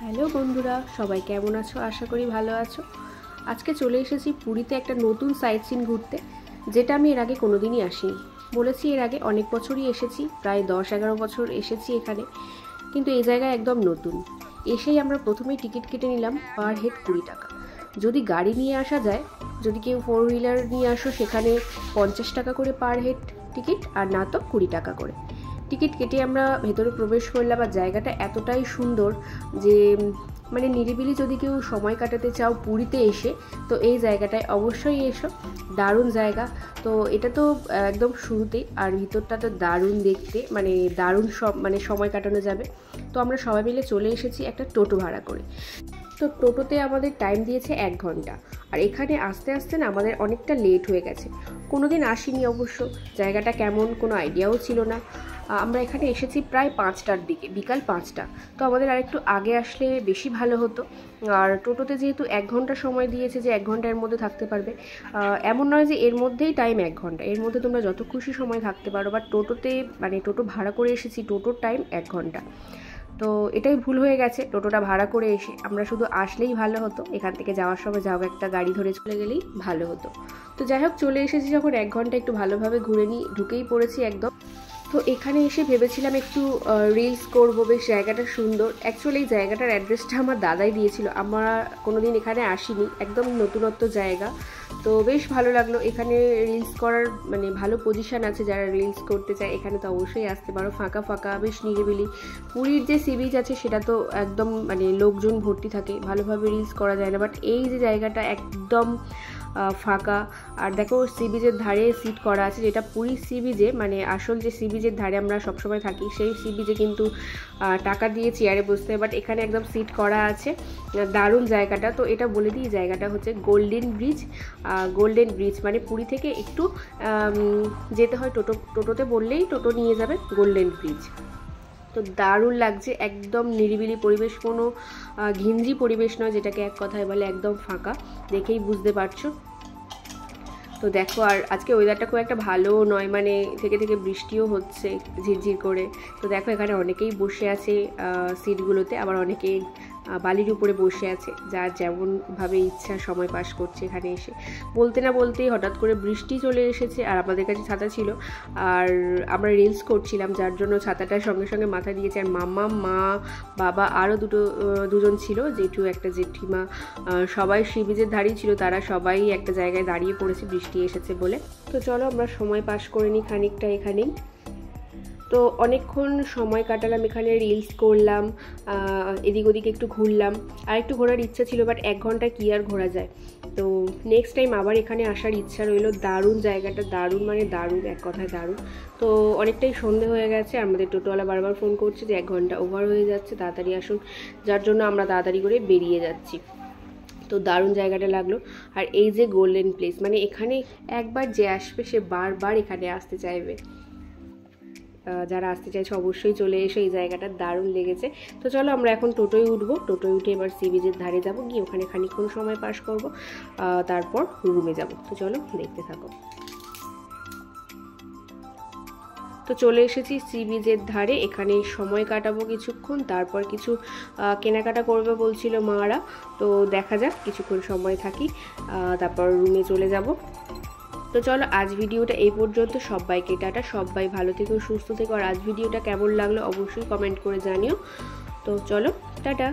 Hello বন্ধুরা, সবাই কেমন আছো? আশা করি ভালো আছো। আজকে চলে এসেছি পুরীতে একটা নতুন সাইট সিন ঘুরতে, যেটা আমি এর আগে কোনোদিনই আসিনি। বলেছি এর আগে অনেক বছরই এসেছি, প্রায় 10-11 বছর এসেছি এখানে, কিন্তু এই জায়গায় একদম নতুন। এসেই আমরা প্রথমেই টিকিট কেটে নিলাম পার হেড 20 টাকা। যদি গাড়ি নিয়ে আসা যায়, যদি কেউ 4 হুইলার নিয়ে আসো, সেখানে 50 টাকা করে পার হেড টিকিট, আর না তো 20 টাকা করে। টিকিট কেটে আমরা ভেতরে প্রবেশ করলাম। আর জায়গাটা এতটাই সুন্দর যে মানে নিরিবিলি যদি কেউ সময় কাটাতে চাও পুরীতে এসে, তো এই জায়গাটায় অবশ্যই এসো। দারুণ জায়গা। তো এটা তো একদম শুরুতেই, আর ভিতরটা তো দারুণ দেখতে, মানে দারুণ সময় কাটানো যাবে। তো আমরা সবাই মিলে চলে এসেছি একটা টোটো ভাড়া করে। তো টোটোতে আমাদের টাইম দিয়েছে 1 ঘন্টা। আর এখানে আস্তে আস্তে না আমাদের অনেকটা লেট হয়ে গেছে। কোনোদিন আসিনি অবশ্য, জায়গাটা কেমন কোনো আইডিয়াও ছিল না। আমরা এখানে এসেছি প্রায় 5টার দিকে, বিকাল 5টা। তো আমাদের আরেকটু আগে আসলে বেশি ভালো হতো। আর টোটোতে যেহেতু 1 ঘন্টা সময় দিয়েছে যে 1 ঘন্টার মধ্যে থাকতে পারবে, এমন নয় যে এর মধ্যেই টাইম 1 ঘন্টা, এর মধ্যে তোমরা যত খুশি সময় থাকতে পারো। বাট টোটোতে মানে টোটো ভাড়া করে এসেছি, টোটোর টাইম 1 ঘন্টা। তো এটাই ভুল হয়ে গেছে, টোটোটা ভাড়া করে এসে আমরা শুধু আসলেই ভালো হতো। এখান থেকে যাওয়ার সময় যাও একটা গাড়ি ধরে চলে গেলেই ভালো হতো। তো যাই হোক, চলে এসেছি যখন 1 ঘন্টা একটু ভালোভাবে ঘুরে নিই, ঢুকেই পড়েছি একদম। তো এখানে এসে ভেবেছিলাম একটু রিলস করবো, বেশ জায়গাটা সুন্দর। অ্যাকচুয়ালি এই জায়গাটার অ্যাড্রেসটা আমার দাদাই দিয়েছিল, আমরা কোনোদিন এখানে আসিনি, একদম নতুনত্ব জায়গা। তো বেশ ভালো লাগলো। এখানে রিলস করার মানে ভালো পজিশান আছে, যারা রিলস করতে চায় এখানে তো অবশ্যই আসতে পারো। ফাঁকা ফাঁকা, বেশ নিরিবিলি। পুরীর যে সি বিচ আছে সেটা তো একদম মানে লোকজন ভর্তি থাকে, ভালোভাবে রিলস করা যায় না। বাট এই যে জায়গাটা একদম ফাঁকা। আর দেখো সি বিচের ধারে সিট করা আছে, যেটা পুরী সি বিচে মানে আসল যে সি বিচের ধারে আমরা সবসময় থাকি, সেই সি বিচে কিন্তু টাকা দিয়ে চেয়ারে বসতে হয়। বাট এখানে একদম সিট করা আছে। দারুণ জায়গাটা। তো এটা বলে দিই, জায়গাটা হচ্ছে গোল্ডেন ব্রিজ। গোল্ডেন ব্রিজ মানে পুরী থেকে একটু যেতে হয়, টোটোতে বললেই টোটো নিয়ে যাবে গোল্ডেন ব্রিজ। তো দারুণ লাগছে, একদম নিরিবিলি পরিবেশ, কোনো ঘিঞ্জি পরিবেশ নয়, যেটাকে এক কথায় বলে একদম ফাঁকা, দেখেই বুঝতে পারছো। তো দেখো, আর আজকে ওয়েদারটা খুব একটা ভালোও নয়, মানে থেকে থেকে বৃষ্টিও হচ্ছে ঝিরঝির করে। তো দেখো এখানে অনেকেই বসে আছে সিটগুলোতে, আবার অনেকে বালির উপরে বসে আছে, যার যেমনভাবে ইচ্ছা সময় পাস করছে এখানে এসে। বলতে না বলতেই হঠাৎ করে বৃষ্টি চলে এসেছে, আর আমাদের কাছে ছাতা ছিল, আর আমরা রিলস করছিলাম, যার জন্য ছাতাটার সঙ্গে সঙ্গে মাথা দিয়েছে। আর মামা, মা, বাবা, আরও দুজন ছিল, জেঠু একটা জেঠিমা, সবাই সি বিচের ধারেই ছিল। তারা সবাই একটা জায়গায় দাঁড়িয়ে পড়েছে বৃষ্টি এসেছে বলে। তো চলো আমরা সময় পাস করে নিই খানিকটা এখানেই। তো অনেকক্ষণ সময় কাটালাম এখানে, রিলস করলাম, এদিক ওদিক একটু ঘুরলাম। আর একটু ঘোরার ইচ্ছা ছিল, বাট 1 ঘন্টা কি আর ঘোরা যায়। তো নেক্সট টাইম আবার এখানে আসার ইচ্ছা রইল। দারুণ জায়গাটা, দারুণ মানে দারুণ, এক কথায় দারুণ। তো অনেকটাই সন্ধে হয়ে গেছে, আমাদের টোটোওয়ালা বারবার ফোন করছে যে 1 ঘন্টা ওভার হয়ে যাচ্ছে, তাড়াতাড়ি আসুন, যার জন্য আমরা তাড়াতাড়ি করে বেরিয়ে যাচ্ছি। তো দারুণ জায়গাটা লাগলো। আর এই যে গোল্ডেন প্লেস, মানে এখানে একবার যে আসবে সে বারবার এখানে আসতে চাইবে। যারা আসতে চাইছে অবশ্যই চলে এসে, এই জায়গাটা দারুণ লেগেছে। তো চলো আমরা এখন টোটোয় উঠবো, টোটোয় উঠে এবার সি বিচের ধারে যাবো, গিয়ে ওখানে খানিকক্ষণ সময় পাস করবো, তারপর রুমে যাব। তো চলো দেখতে থাকো। তো চলে এসেছি সি বিচের ধারে, এখানে সময় কাটাবো কিছুক্ষণ, তারপর কিছু কেনাকাটা করবে বলছিল মারা। তো দেখা যাক, কিছুক্ষণ সময় থাকি, তারপর রুমে চলে যাব। তো চলো আজ ভিডিওটা এই পর্যন্ত। সবাইকে টাটা, সবাই ভালো থেকো, সুস্থ থেকো। আর আজ ভিডিওটা কেমন লাগলো অবশ্যই কমেন্ট করে জানিও। তো চলো টাটা।